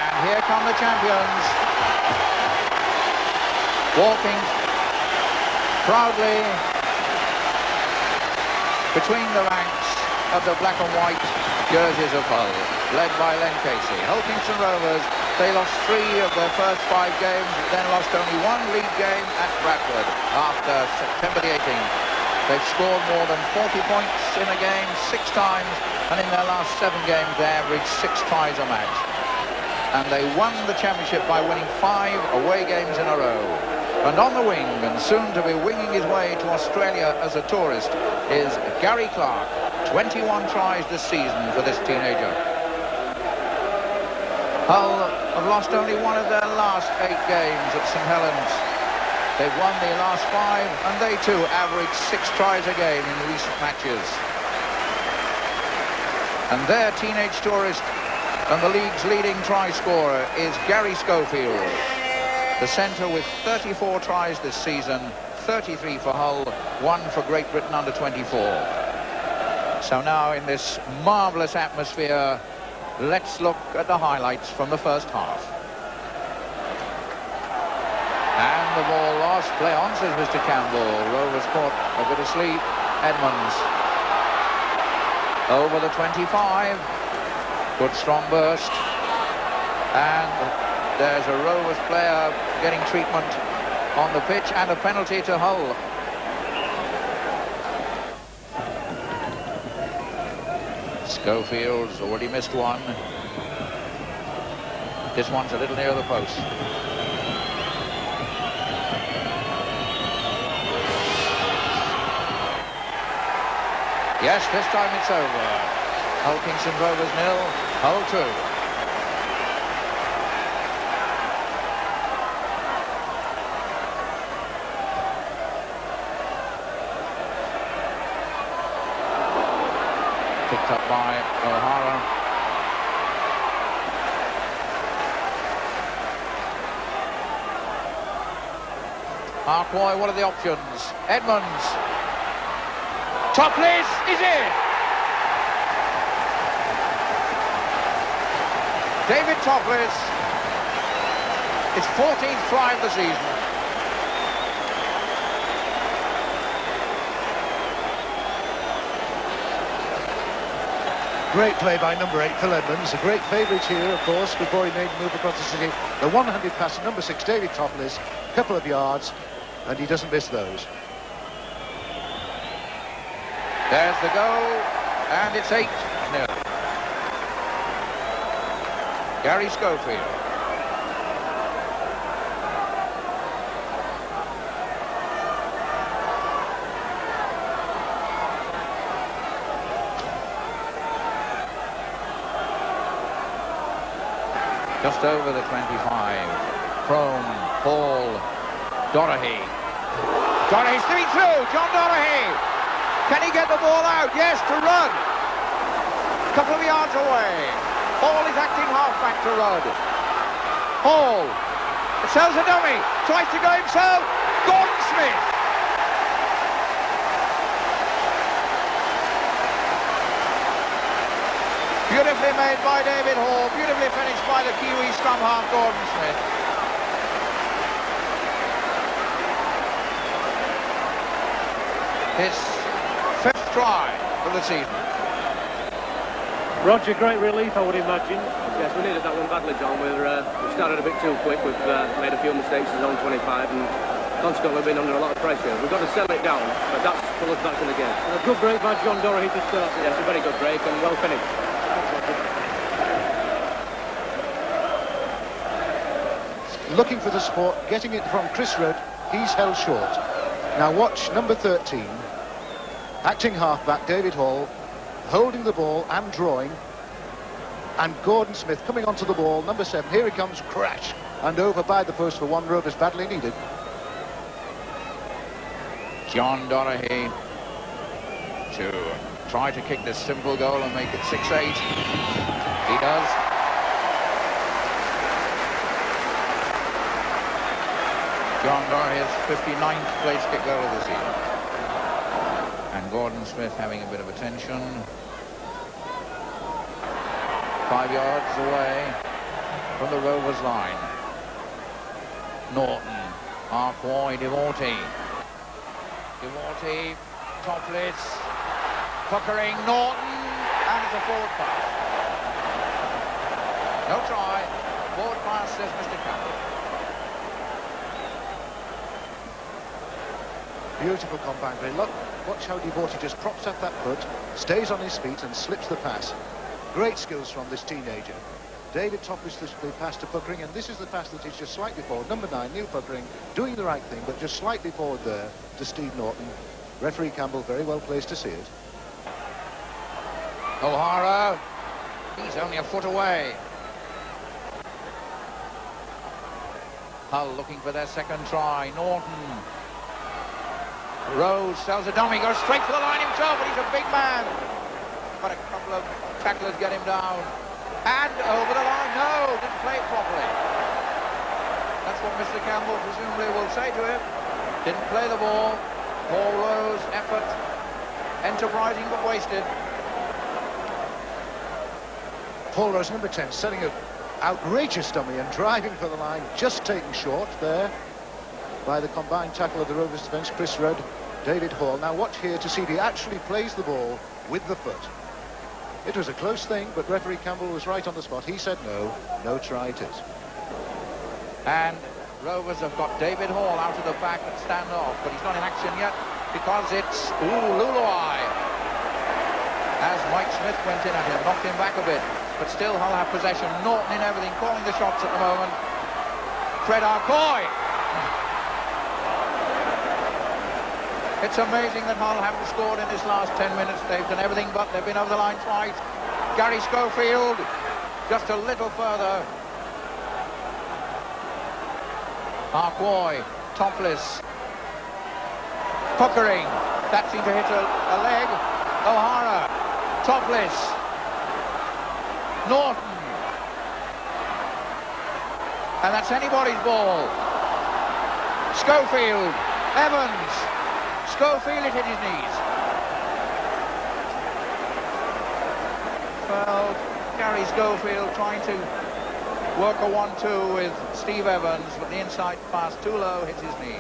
And here come the champions, walking proudly between the ranks of the black and white jerseys of Hull, led by Len Casey. Hull Kingston Rovers, they lost 3 of their first 5 games, then lost only 1 league game at Bradford after September the 18th. They've scored more than 40 points in a game 6 times, and in their last 7 games they averaged 6 tries a match. And they won the championship by winning 5 away games in a row. And on the wing, and soon to be winging his way to Australia as a tourist, is Gary Clark. 21 tries this season for this teenager. Hull have lost only 1 of their last 8 games at St Helens. They've won the last 5, and they too average 6 tries a game in recent matches. And their teenage tourist and the league's leading try scorer is Gary Schofield, the centre with 34 tries this season, 33 for Hull, 1 for Great Britain under 24. So now in this marvellous atmosphere, let's look at the highlights from the first half. And the ball lost. Play on, says Mr. Campbell. Rovers caught a bit asleep. Edmonds over the 25. Good strong burst. And there's a Rovers player getting treatment on the pitch, and a penalty to Hull. Schofield's already missed one. This one's a little near the post. Yes, this time it's over. Hull Kingston Rovers 0, Hull 2. Picked up by O'Hara. Harcoy, what are the options? Edmonds. Topless is in. David Topless. His 14th try of the season. Great play by number 8, Phil Edmonds. A great favourite here, of course, before he made the move across the city. The one-handed pass to number 6, David Topless. A couple of yards, and he doesn't miss those. There's the goal, and it's 8-0. Gary Schofield. Just over the 25. Crone, Paul, Dorahy. Dorahy's coming through. John Dorahy. Can he get the ball out? Yes, to Rudd. A couple of yards away. Hall is acting halfback to Rudd. Hall. Sells a dummy. Tries to go himself. Gordon Smith. Beautifully made by David Hall. Beautifully finished by the Kiwi scrum half, Gordon Smith. His 5th try for the season. Roger, great relief, I would imagine. Yes, we needed that one badly, John. We started a bit too quick. We've made a few mistakes in zone 25, and consequently we've been under a lot of pressure. We've got to settle it down, but that's pull us back in the game. A good break by John Dorahy to start. Yes, a very good break and well finished. Looking for the support, getting it from Chris Rudd. He's held short. Now watch number 13, acting halfback David Hall, holding the ball and drawing, and Gordon Smith coming onto the ball, number 7. Here he comes, crash, and over by the post for one. Rovers badly needed. John Dorahy to try to kick this simple goal and make it 6-8. He does. John Dorahy's 59th place kick goal of the season. And Gordon Smith having a bit of attention. 5 yards away. from the Rovers line. Norton, Arquoy, Devorty. Devorty, Topless, puckering, Norton, and it's a forward pass. No try, forward pass, says Mr. Campbell. Beautiful combined play. Look, watch how Devorty just props up that foot, stays on his feet and slips the pass. Great skills from this teenager. David Topless the pass to Puckering, and this is the pass that is just slightly forward. Number 9, Neil Puckering, doing the right thing, but just slightly forward there to Steve Norton. Referee Campbell very well placed to see it. O'Hara, he's only a foot away. Hull looking for their second try. Norton. Rose sells a dummy, goes straight for the line himself, but he's a big man. But a couple of tacklers get him down. And over the line, no, didn't play it properly. That's what Mr. Campbell presumably will say to him. Didn't play the ball. Paul Rose, effort, enterprising but wasted. Paul Rose, number 10, setting an outrageous dummy and driving for the line, just taken short there by the combined tackle of the Rovers defence, Chris Rudd, David Hall. Now watch here to see if he actually plays the ball with the foot. It was a close thing, but referee Campbell was right on the spot. He said no try it is. And Rovers have got David Hall out of the back at standoff, but he's not in action yet because it's Luluai. As Mike Smith went in at him, knocked him back a bit, but still Hull have possession. Norton in everything, calling the shots at the moment. Fred Arcoy. It's amazing that Hull haven't scored in this last 10 minutes. They've done everything but they've been over the line twice. Gary Schofield just a little further. Arquoy, Topless, Puckering, that seemed to hit a leg. O'Hara, Topless, Norton, and that's anybody's ball. Schofield, Evans, Schofield it hit his knees. Well, Gary Schofield trying to work a 1-2 with Steve Evans, but the inside pass too low, hits his knee.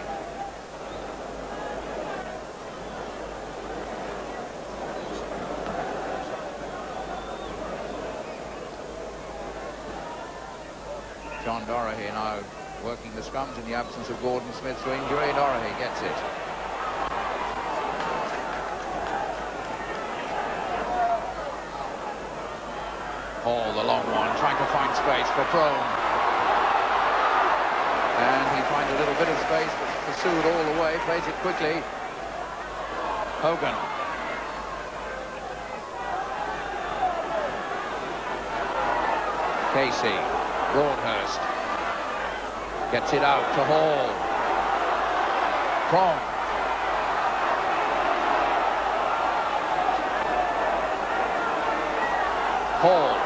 John Dorahy now working the scrums in the absence of Gordon Smith through injury. Dorahy gets it. Hall, the long one, trying to find space for Prone. And he finds a little bit of space, but pursued all the way, plays it quickly. Hogan. Casey, Broadhurst. Gets it out to Hall. Prone. Hall.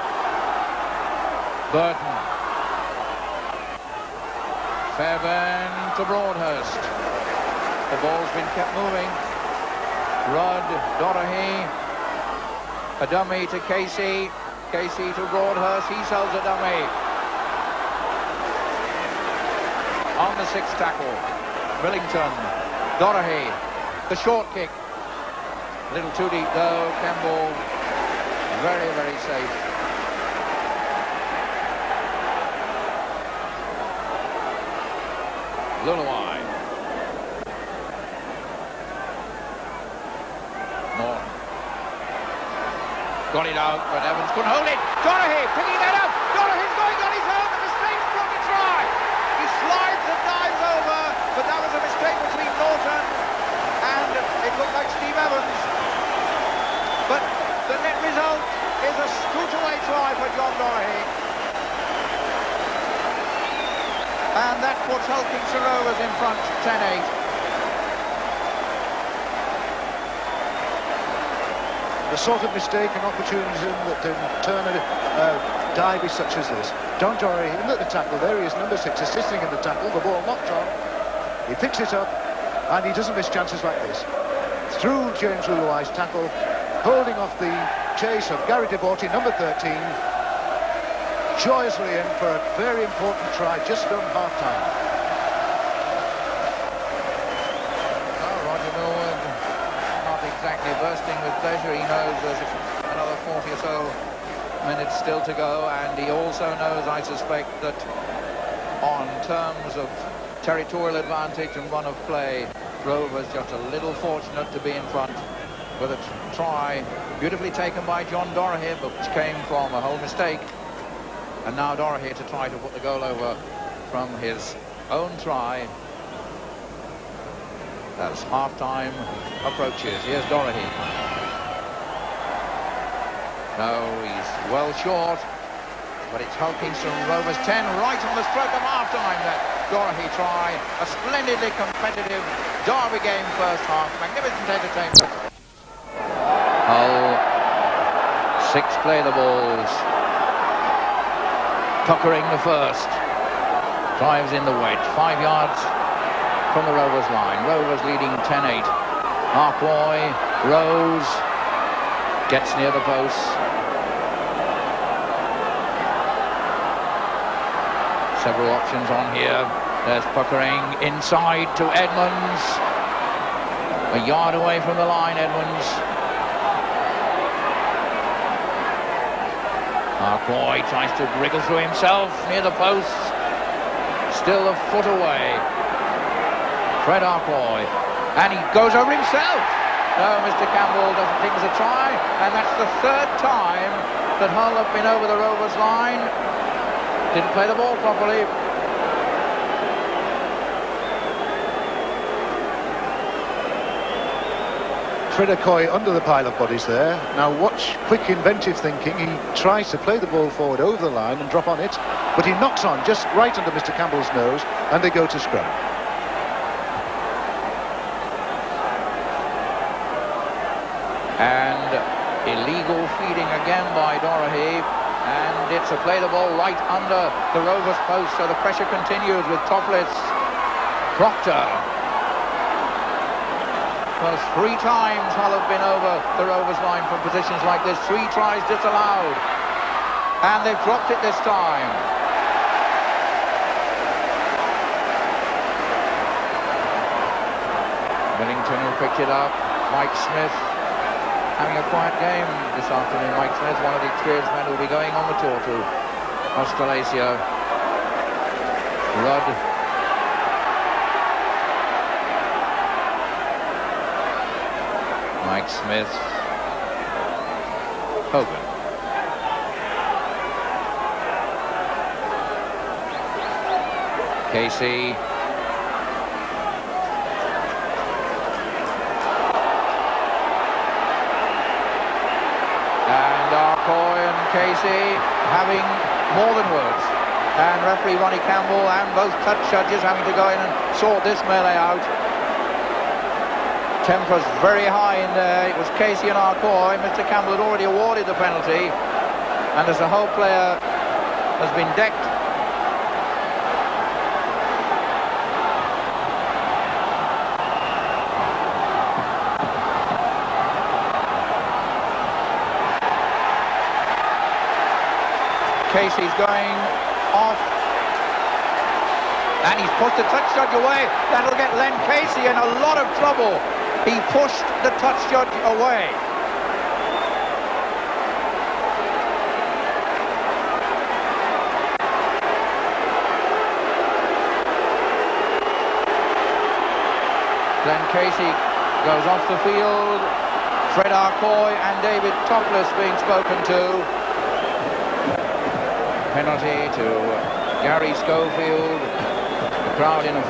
Burton. Fairbairn to Broadhurst. The ball's been kept moving. Rudd, Dorahy. A dummy to Casey. Casey to Broadhurst. He sells a dummy. On the sixth tackle. Millington. Dorahy. The short kick. A little too deep though. Campbell very, very safe. Luluai. Norton. Got it out, but Evans couldn't hold it. Dorahy picking that up. Dorahy's going on his own. The mistake from the try. He slides and dives over, but that was a mistake between Norton and it looked like Steve Evans. But the net result is a scoot-away try for John Dorahy. And that puts Hull Kingston Rovers in front, 10-8. The sort of mistake and opportunism that can turn a dive is such as this. John Dorahy in at the tackle. There he is, number 6, assisting in the tackle. The ball knocked on. He picks it up, and he doesn't miss chances like this. Through James Luluai's tackle, holding off the chase of Gary Devorty, number 13. joyously in for a very important try just on half-time. Well, Roger Millward not exactly bursting with pleasure. He knows there's another 40 or so minutes still to go, and he also knows, I suspect, that on terms of territorial advantage and run of play, Rovers just a little fortunate to be in front with a try beautifully taken by John Dorahy, but which came from a whole mistake. And now Dorahy to try to put the goal over from his own try as half-time approaches. Here's Dorahy. No, he's well short, but it's Hulkingston, Rovers 10, right on the stroke of half-time. That Dorahy try, a splendidly competitive derby game first half, magnificent entertainment. Hull 6 play the balls. Tuckering the first, drives in the wedge, 5 yards from the Rovers line. Rovers leading 10-8. Harcoy, Rose, gets near the post. Several options on here. There's Puckering inside to Edmonds. A yard away from the line, Edmonds. Harcoy tries to wriggle through himself near the post. Still a foot away. Fred Harcoy. And he goes over himself. No, Mr. Campbell doesn't think it's a try. And that's the 3rd time that Hull have been over the Rovers line. Didn't play the ball properly. Fred Harcoy under the pile of bodies there. Now watch quick inventive thinking. He tries to play the ball forward over the line and drop on it, but he knocks on just right under Mr. Campbell's nose, and they go to scrum. And illegal feeding again by Dorahy, and it's a play the ball right under the Rovers post, so the pressure continues with Topless. Proctor. Well, 3 times Hull have been over the Rovers line from positions like this. 3 tries disallowed. And they've dropped it this time. Millington who picked it up. Mike Smith having a quiet game this afternoon. Mike Smith, one of the experienced men who will be going on the tour to Australasia. Rudd. Mike Smith, Hogan. Casey. And Harcoy and Casey having more than words. And referee Ronnie Campbell and both touch judges having to go in and sort this melee out. Temper's very high in there. It was Casey and Harcoy. Mr. Campbell had already awarded the penalty, and as the whole player has been decked. Casey's going off, and he's pushed the touch judge away. That'll get Len Casey in a lot of trouble. He pushed the touch judge away. Len Casey goes off the field. Fred Harcoy and David Topless being spoken to. Penalty to Gary Schofield. The crowd in a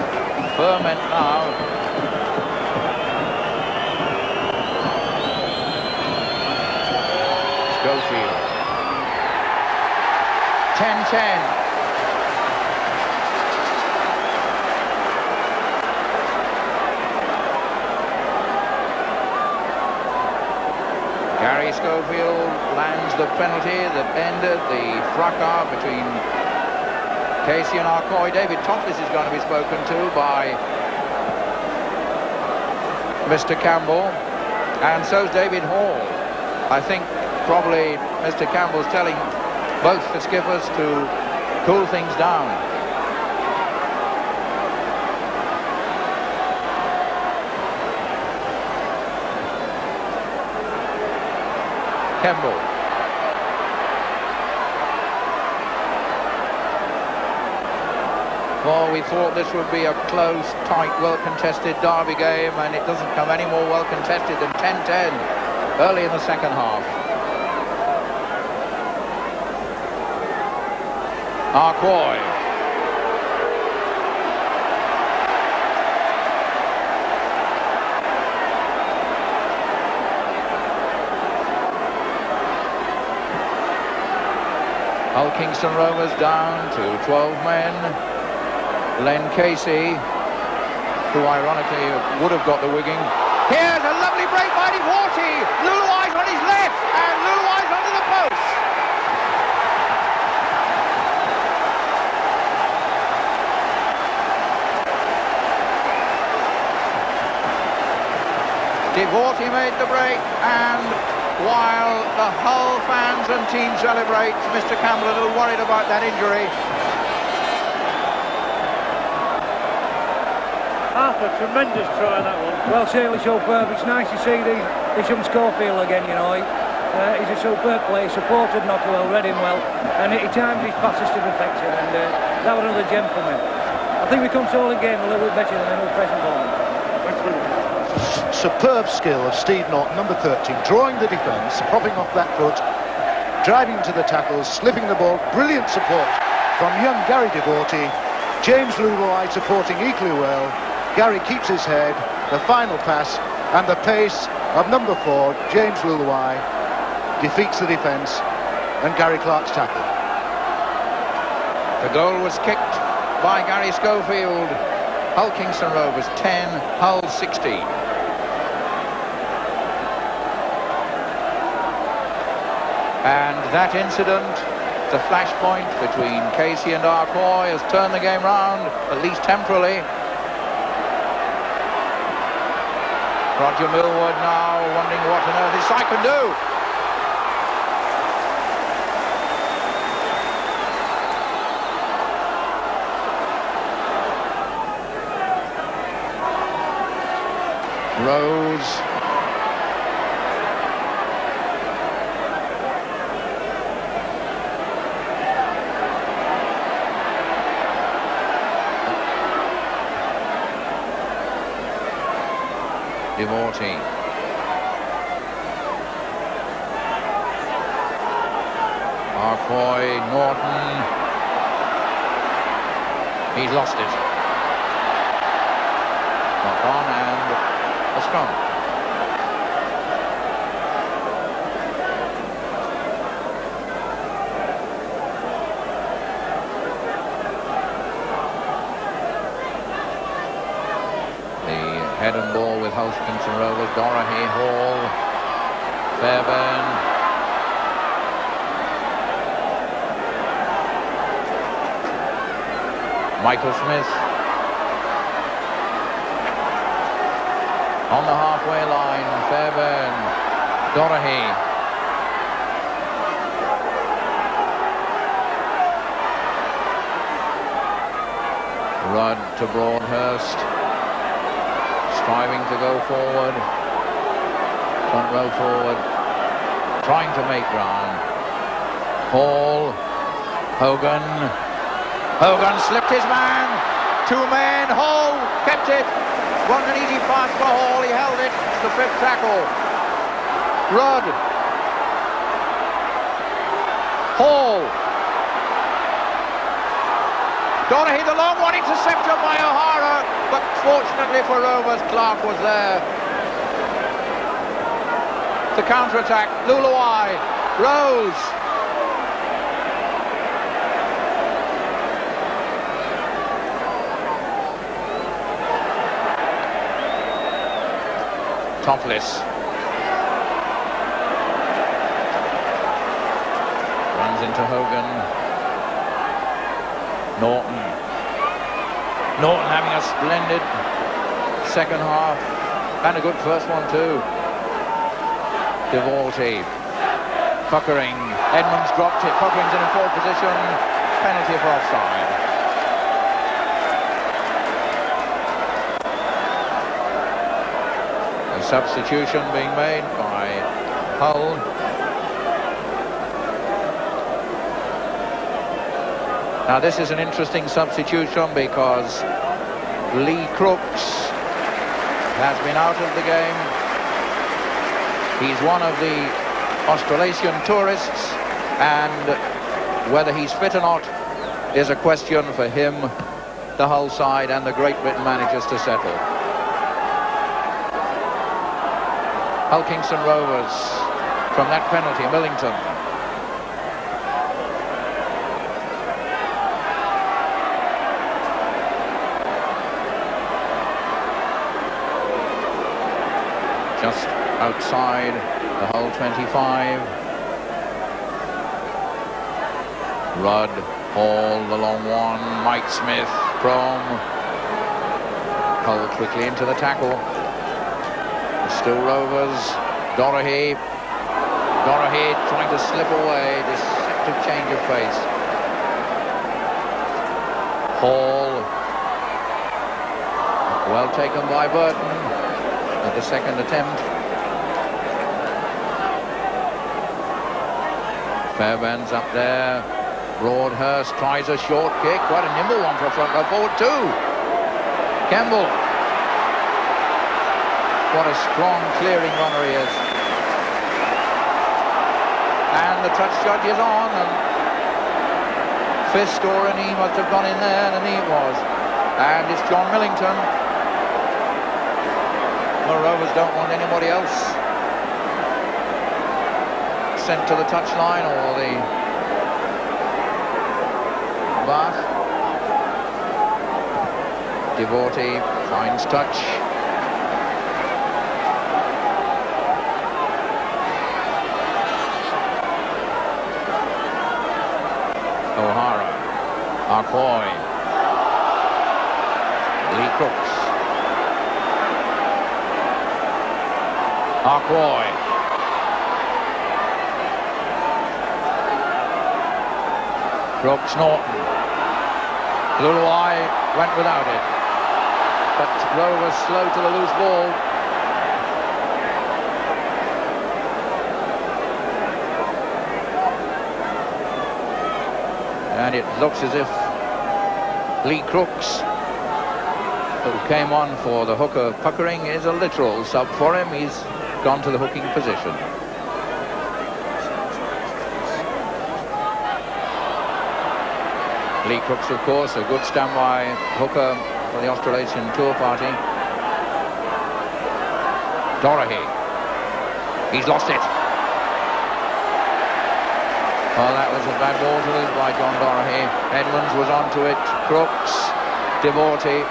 ferment now. Schofield. 10-10. Gary Schofield lands the penalty that ended the fracas between Casey and Harcoy. David Topless is going to be spoken to by Mr. Campbell, and so's David Hall. I think probably Mr. Campbell's telling both the skippers to cool things down. Kemble. Well, we thought this would be a close, tight, well-contested derby game, and it doesn't come any more well-contested than 10-10 early in the second half. Arquoy. Hull Kingston Rovers down to 12 men. Len Casey, who ironically would have got the wigging. Here's a lovely break by Devorty. Luluai's on his left, and Luluai's under the post. Devorty made the break, and while the Hull fans and team celebrate, Mr. Campbell a little worried about that injury. A tremendous try, that one. Well, certainly superb. It's nice to see this young Schofield again, you know. He's a superb player, supported not well, read him well, and he timed his passes to perfection, and that was another gem for me. I think we control the game a little bit better than the Old Preston ball. Superb skill of Steve Norton, number 13, drawing the defence, propping off that foot, driving to the tackles, slipping the ball. Brilliant support from young Gary Devorty. James Luluai supporting equally well. Gary keeps his head, the final pass, and the pace of number 4, James Luluai, defeats the defence, and Gary Clark's tackle. The goal was kicked by Gary Schofield. Hull Kingston Rovers 10, Hull 16. And that incident, the flashpoint between Casey and Arquoy, has turned the game round, at least temporarily. Roger Millward now wondering what on earth his side can do. Rose. Devorty. Arquoy, Norton. He's lost it. Knock on and a scrum. Head and ball with Hull Kingston Rovers. Dorahy, Hall, Fairbairn. Michael Smith. On the halfway line, Fairbairn. Dorahy. Rudd to Broadhurst. Striving to go forward, front row forward, trying to make ground. Hall, Hogan slipped his man, 2 men, Hall kept it, wasn't an easy pass for Hall, he held it, it's the 5th tackle. Rudd, Hall, Donaghey, the long one, intercepted by O'Hara, but fortunately for Rovers, Clark was there. The counter-attack, Luluai, Rose. Topless. Runs into Hogan. Norton having a splendid second half and a good first one too. Devorty, puckering, Edmonds dropped it. Pockering's in a forward position. Penalty for offside. A substitution being made by Hull. Now this is an interesting substitution because Lee Crooks has been out of the game. He's one of the Australasian tourists, and whether he's fit or not is a question for him, the Hull side and the Great Britain managers to settle. Hull Kingston Rovers from that penalty, Millington. Just outside the Hull 25. Rudd, Hall, the long one, Mike Smith, Crome. Hull quickly into the tackle. Still Rovers, Dorahy. Dorahy trying to slip away, deceptive change of pace. Hall. Well taken by Burton at the second attempt. Fairbairn's up there. Broadhurst tries a short kick. Quite a nimble one for a front row forward too. Campbell. What a strong clearing runner he is. And the touch judge is on, and fist or a knee must have gone in there, and a knee it was. And it's John Millington. The Rovers don't want anybody else sent to the touchline or the bath. Devorty finds touch. O'Hara, Arcoy, Lee Crooks, Arcoy, Crooks, Norton, Luluai went without it, but Rovers slow to the loose ball. And it looks as if Lee Crooks, who came on for the hooker Puckering, is a literal sub for him. He's gone to the hooking position. Lee Crooks, of course, a good standby hooker for the Australasian tour party. Dorahy. He's lost it. Well, that was a bad ball to lose by John Dorahy. Edmonds was onto it. Crooks, Devorty.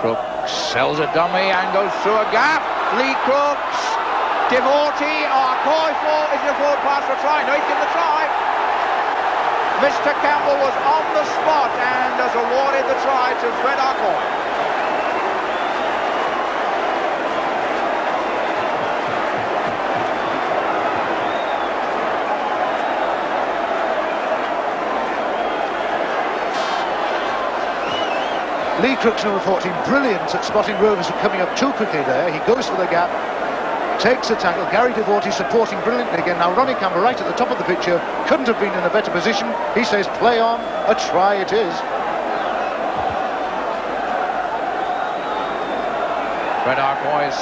Crooks sells a dummy and goes through a gap. Lee Crooks, Devorty, Arcoy is the forward pass for a try. No, he's given the try. Mr. Campbell was on the spot and has awarded the try to Fred Arcoy. Lee Crooks, number 14, brilliant at spotting Rovers were coming up too quickly there. He goes for the gap, takes the tackle. Gary Devorty supporting brilliantly again. Now Ronnie Campbell right at the top of the picture, couldn't have been in a better position. He says play on, a try it is. Fred Arcoy's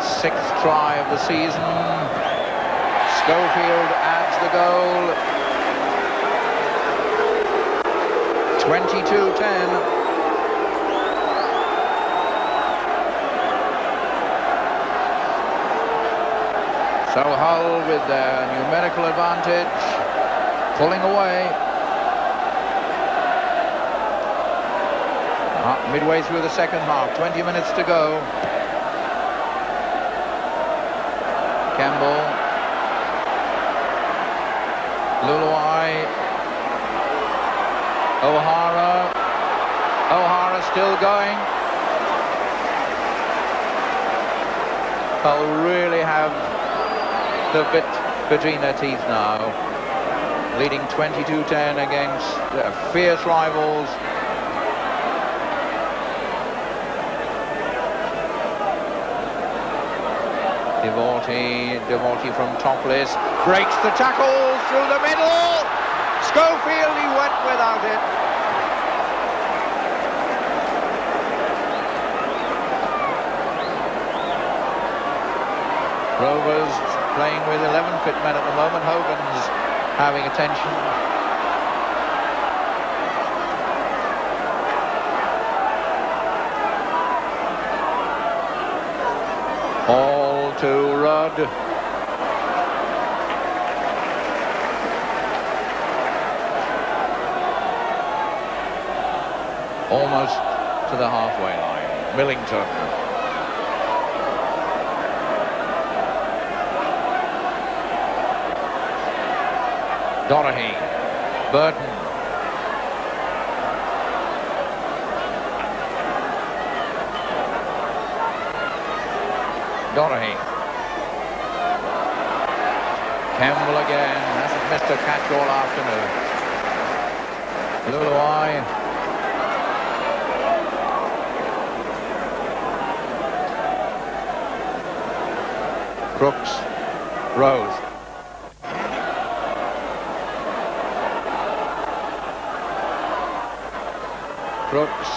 sixth try of the season. Schofield adds the goal. 22-10. So Hull, with their numerical advantage, pulling away. Midway through the second half, 20 minutes to go. Campbell, Luluai, O'Hara. O'Hara still going. Hull really have the bit between their teeth now, leading 22-10 against their fierce rivals. Devorty from topless, breaks the tackle through the middle. Schofield, he went without it. Rovers playing with 11 fit men at the moment. Hogan's having attention. All to Rudd. Almost to the halfway line. Millington. Dorahy. Burton. Dorahy. Campbell again. Hasn't missed a catch all afternoon. Luluai. Crooks. Rose. Crooks.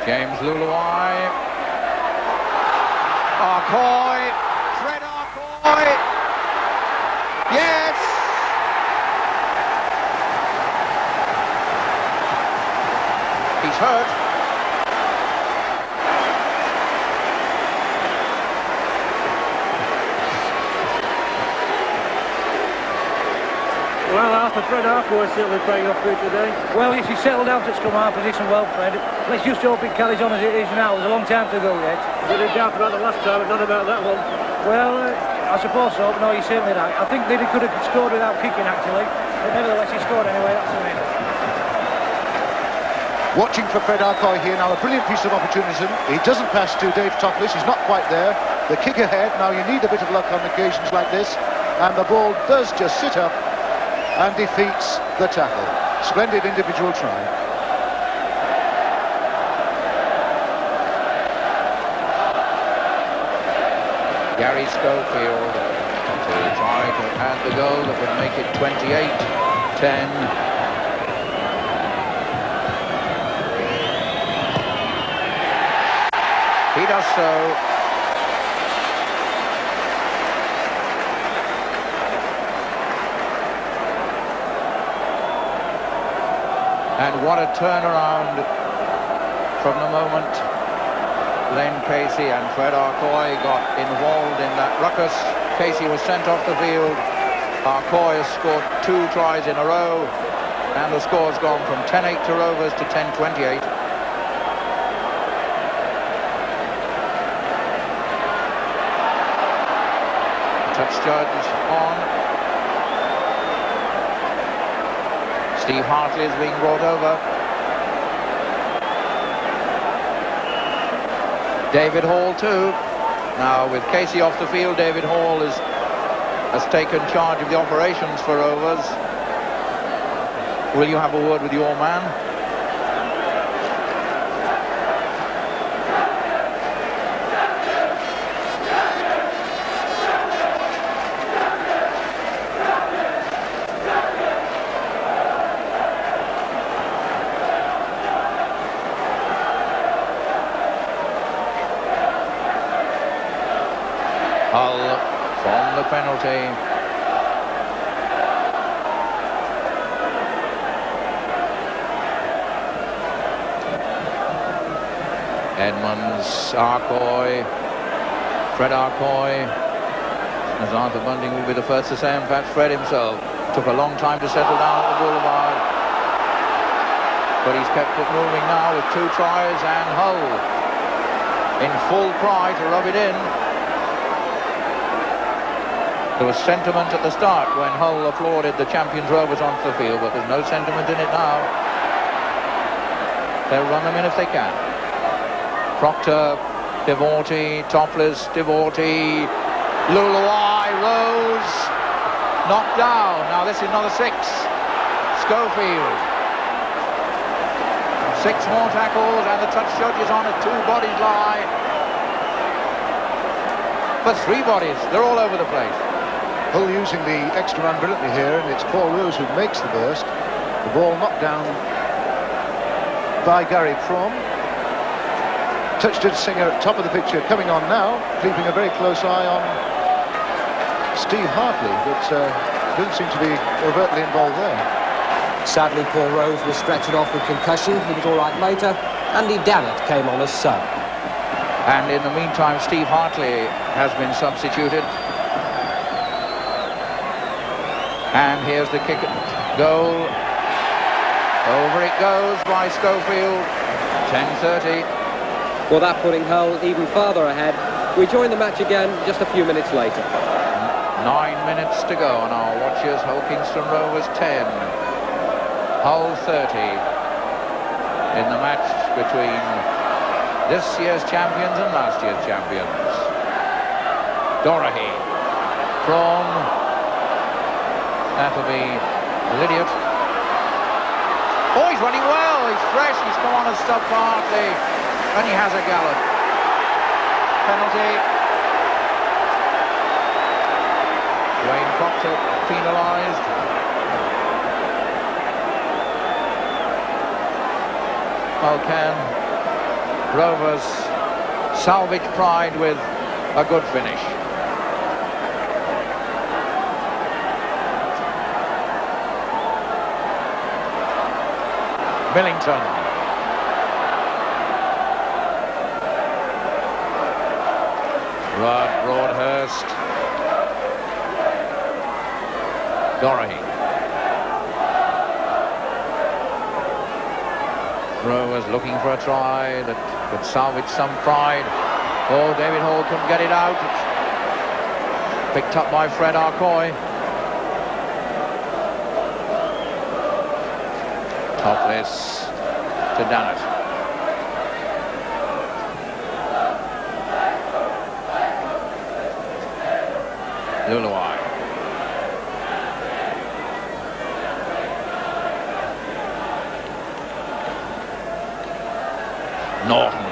James Luluai. Arcoy. Fred Arcoy. Yes! He's hurt. Well, Arthur, Fred Arcoy is certainly paying off for you today. Well, yes, he's settled out at scrum half position well, Fred. Let's just hope it carries on as it is now. There's a long time to go yet. Did a doubt about the last time, but not about that one. Well, I suppose so, but no, he's certainly right. I think that he could have scored without kicking, actually. But nevertheless, he scored anyway, that's the main. Watching for Fred Arcoy here now, a brilliant piece of opportunism. He doesn't pass to Dave Topless, he's not quite there. The kick ahead, now you need a bit of luck on occasions like this. And the ball does just sit up and defeats the tackle. Splendid individual try. Gary Schofield to try to add the goal that would make it 28-10. He does so. And what a turnaround from the moment Len Casey and Fred Arcoy got involved in that ruckus. Casey was sent off the field. Arcoy has scored 2 tries in a row, and the score's gone from 10-8 to Rovers to 10-28. Touch judge on. Steve Hartley is being brought over. David Hall too. Now with Casey off the field, David Hall has taken charge of the operations for Rovers. Will you have a word with your man? Hull from the penalty. Edmonds, Arcoy, Fred Arcoy, as Arthur Bunting will be the first to say, in fact Fred himself took a long time to settle down at the boulevard, but he's kept it moving now with 2 tries, and Hull in full cry to rub it in. There was sentiment at the start when Hull applauded the champions Rovers onto the field, but there's no sentiment in it now. They'll run them in if they can. Proctor, Devorty, Topless, Devorty, Luluai, Rose, knocked down. Now this is another 6. Schofield. 6 more tackles and the touch judge is on a 2 bodies lie. But 3 bodies, they're all over the place. Hull using the extra man brilliantly here, and it's Paul Rose who makes the burst. The ball knocked down by Gary Prom. Touch judge Singer at top of the picture coming on now, keeping a very close eye on Steve Hartley, but didn't seem to be overtly involved there. Sadly, Paul Rose was stretchered off with concussion. He was all right later. Andy Dannett came on as sub. And in the meantime, Steve Hartley has been substituted. And here's the kick. Goal. Over it goes by Schofield. 10:30. Well, that putting Hull even farther ahead. We join the match again just a few minutes later. 9 minutes to go on our watches. Hull Kingston Rovers 10. Hull 30. In the match between this year's champions and last year's champions. Dorahy. From. That'll be Lydiot. Oh, he's running well. He's fresh. He's come on and stuck Hartley. And he has a gallop. Penalty. Wayne Proctor penalised. Well, can Rovers salvage pride with a good finish? Millington. Rudd, Broadhurst. Dorahy. Rovers looking for a try that could salvage some pride. Oh, David Hall couldn't get it out. It's picked up by Fred Arcoy. Topless to Dannett. Luluai. Norton.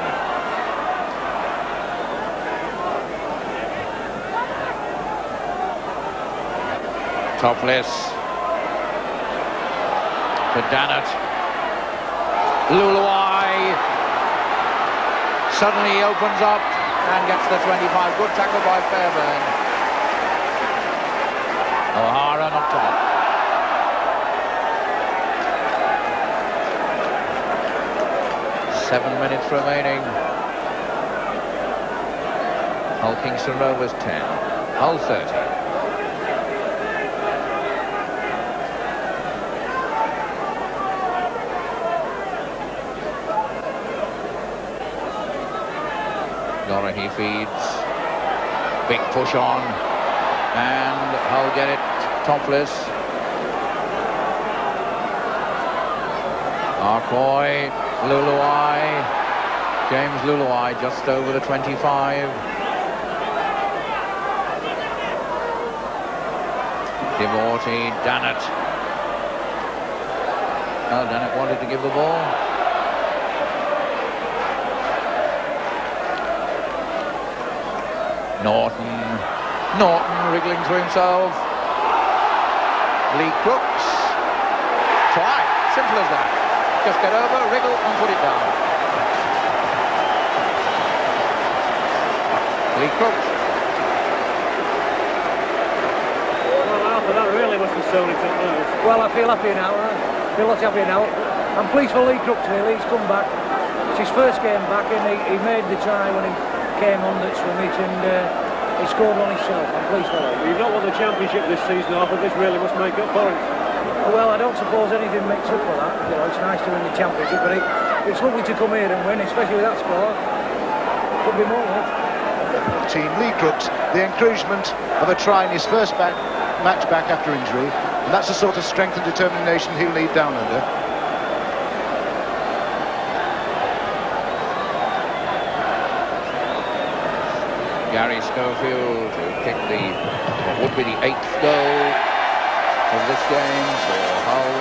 Topless to Dannett. Luluai suddenly opens up and gets the 25. Good tackle by Fairbairn. O'Hara knocked off. Seven minutes remaining. Hull Kingston Rovers 10. Hull 30. Dorahy feeds. Big push on. And Hull get it. Topless. Arcoy. Luluai. James Luluai just over the 25. Devorty. Dannett. Oh, Dannett wanted to give the ball. Norton wriggling through himself. Lee Crooks. Try. Simple as that. Just get over, wriggle and put it down. Lee Crooks. Well, Arthur, that really must have sewn it up now. Well, I feel happy now. I feel lots happy now. I'm pleased for Lee Crooks, really. He's come back. It's his first game back, and he made the try when he came on that's from it, and he scored on himself. I'm pleased for that. You've not won the championship this season, Arthur. This really must make up for it. Well, I don't suppose anything makes up for that. You know, it's nice to win the championship, but it's lovely to come here and win, especially with that score. Could be more. team, Lee Crooks, the encouragement of a try in his first match back after injury, and that's the sort of strength and determination he'll need down under. Gary Schofield to kick what would be the 8th goal of this game for Hull.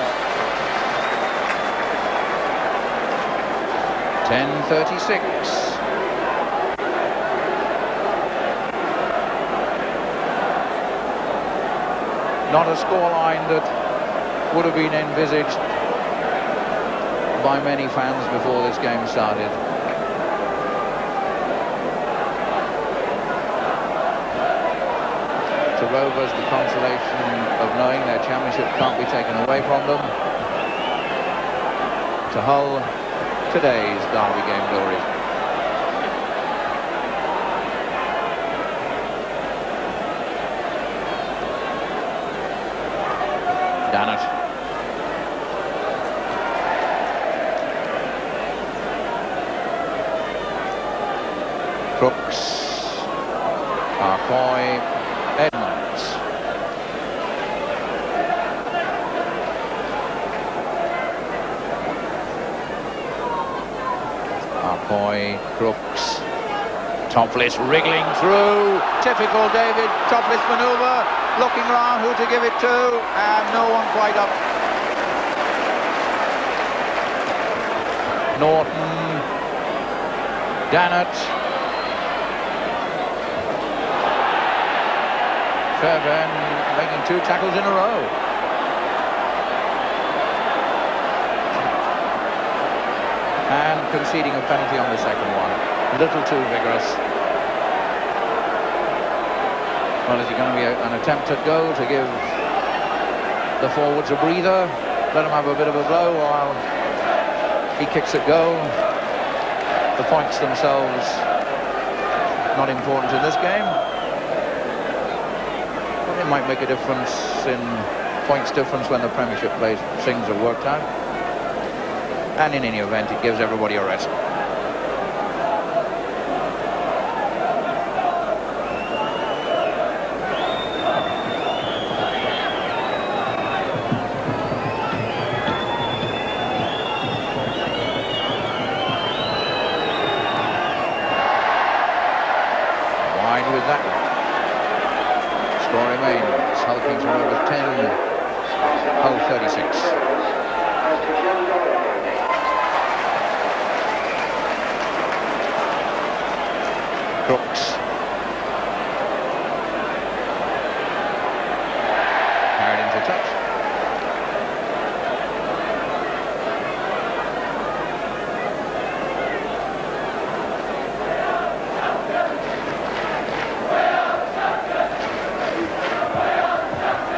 10:36. Not a scoreline that would have been envisaged by many fans before this game started. To Rovers, the consolation of knowing their championship can't be taken away from them. To Hull, today's Derby game glory. Dannett. Crooks. Arcoy. Edmonds. Arcoy, Crooks, Topless wriggling through, typical David Topless manoeuvre, looking around who to give it to, and no one quite up. Norton, Dannett, Fairbairn making 2 tackles in a row. And conceding a penalty on the second one. A little too vigorous. Well, is it going to be an attempt at goal to give the forwards a breather? Let them have a bit of a blow while he kicks at goal. The points themselves not important in this game. But it might make a difference in points difference when the Premiership plays things are worked out. And in any event, it gives everybody a rest. Wide with that one. Score remains. Hull Kings Rovers 10, Hull 36. Crooks. Carried into touch.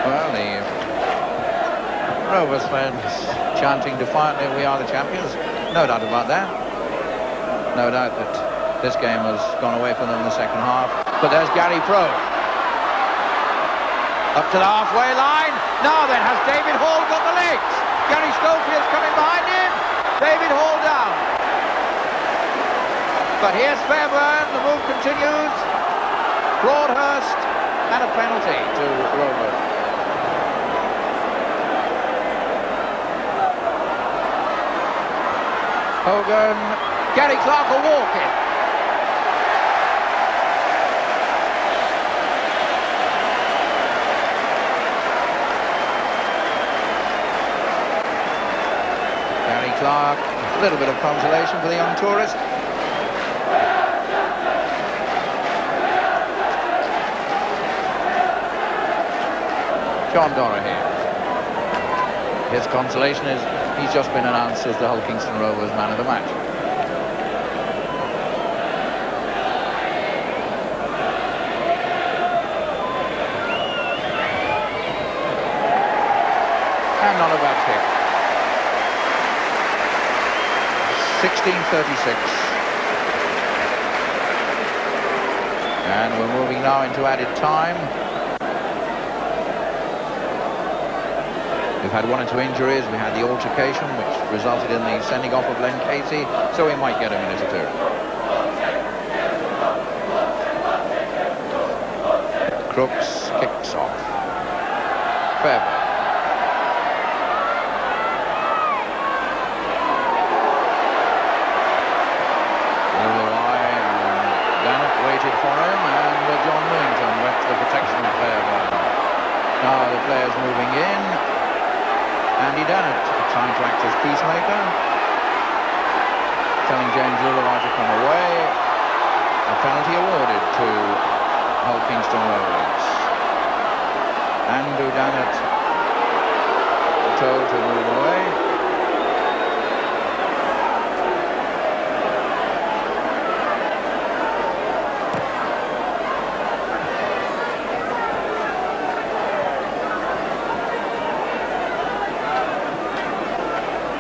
Well, the Rovers fans chanting defiantly, "We are the champions." No doubt about that. No doubt that this game has gone away from them in the second half. But there's Gary Pro. Up to the halfway line. Now then, has David Hall got the legs? Gary Schofield's coming behind him. David Hall down. But here's Fairbairn. The move continues. Broadhurst and a penalty to Rovers. Hogan. Gary Clark will walk in. Clark, a little bit of consolation for the young tourist. John Doherty. His consolation is he's just been announced as the Hull Kingston Rovers man of the match. And not a bad kick. 16:36. And we're moving now into added time. We've had 1 or 2 injuries. We had the altercation, which resulted in the sending off of Len Casey, so we might get a minute or 2. Crooks kicks off. Fairbairn. Over the line, and Dannett waited for him, and John Millington went to the protection of Fairbairn. Now the players moving in. Andy Dannett trying to act as peacemaker, telling James Lulawai to come away. A penalty awarded to Hull Kingston Rovers. Andrew Dannett told to move away.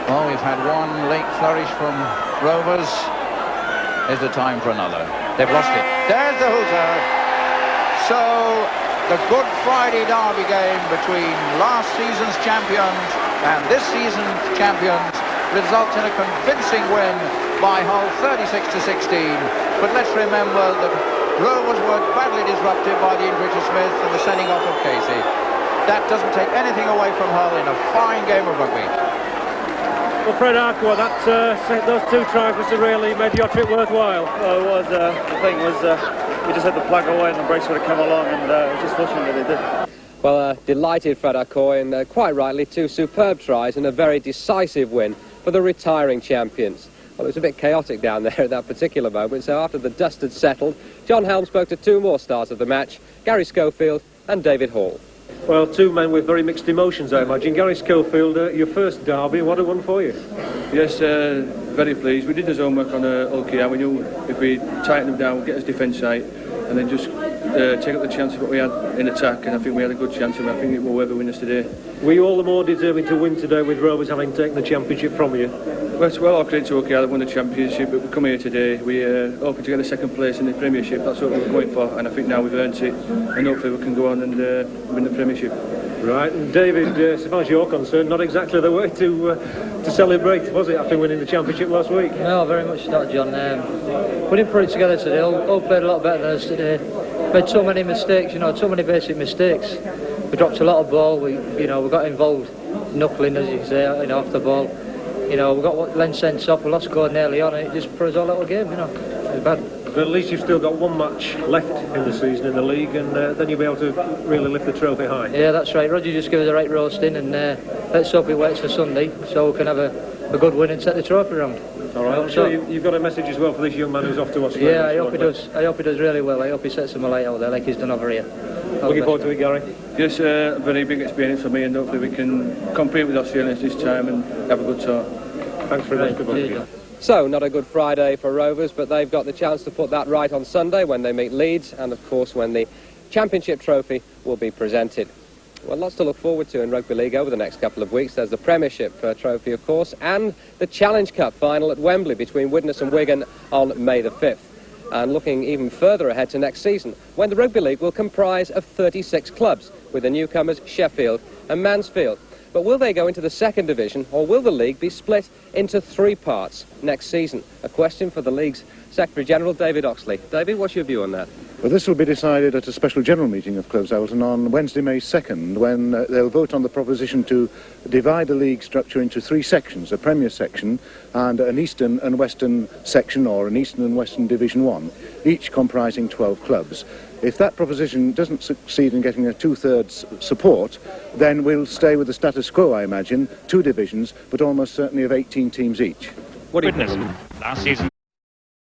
Well, we've had one late flourish from Rovers. Is the time for another? They've lost it. There's the hooter. So the Good Friday derby game between last season's champions and this season's champions results in a convincing win by Hull, 36-16. But let's remember that Rovers were badly disrupted by the injury to Smith and the sending off of Casey. That doesn't take anything away from Hull in a fine game of rugby. Well, Fred Arkwa, those two tries must have really made your trip worthwhile. Well, it was. The thing was, we just had the plug away and the brakes would have come along, and it was just fortunate that they did. Well, delighted Fred Arkwa, and quite rightly, two superb tries and a very decisive win for the retiring champions. Well, it was a bit chaotic down there at that particular moment, so after the dust had settled, John Helm spoke to two more stars of the match, Gary Schofield and David Hall. Well, two men with very mixed emotions, I imagine. Gary Schofield, your first derby, what a one for you. Yes, very pleased. We did his homework on Ulkia. We knew if we tighten them down, get his defence right, and then just take up the chances what we had in attack, and I think we had a good chance, and I think it will ever win us today. Were you all the more deserving to win today with Rovers having taken the championship from you? Well, it's well all credit to Ulkia that won the championship, but we come here today, we're hoping to get a second place in the Premiership. That's what we're going for, and I think now we've earned it, and hopefully we can go on and win the Premiership. Right, and David, as far as you're concerned, not exactly the way to celebrate, was it, after winning the championship last week? No, very much not, John. We didn't put it together today. All played a lot better than us today. Made so many mistakes, so many basic mistakes. We dropped a lot of ball. We got involved knuckling, as you say, off the ball. We got Len sent off. We lost scored early on, and it just put us all out of the game. It was bad. But at least you've still got one match left in the season in the league, and then you'll be able to really lift the trophy high. Yeah, that's right. Roger just gave us a right roasting, and let's hope it waits for Sunday so we can have a good win and set the trophy round. All right, I'm sure you've got a message as well for this young man who's off to Australia. Yeah, I hope he does. I hope he does really well. I hope he sets them alight out there like he's done over here. Looking forward to it, Gary. Yes, a very big experience for me, and hopefully we can compete with Australians this time and have a good talk. Thanks very much. Good. So, not a good Friday for Rovers, but they've got the chance to put that right on Sunday when they meet Leeds, and of course when the Championship trophy will be presented. Well, lots to look forward to in Rugby League over the next couple of weeks. There's the Premiership trophy, of course, and the Challenge Cup final at Wembley between Widnes and Wigan on May the 5th. And looking even further ahead to next season, when the Rugby League will comprise of 36 clubs, with the newcomers Sheffield and Mansfield. But will they go into the second division, or will the league be split into three parts next season? A question for the league's Secretary-General, David Oxley. David, what's your view on that? Well, this will be decided at a special general meeting of Clubs Everton on Wednesday, May 2nd, when they'll vote on the proposition to divide the league structure into three sections, a Premier section and an Eastern and Western section, or an Eastern and Western Division 1, each comprising 12 clubs. If that proposition doesn't succeed in getting a two-thirds support, then we'll stay with the status quo, I imagine, two divisions, but almost certainly of 18 teams each. Widnes last season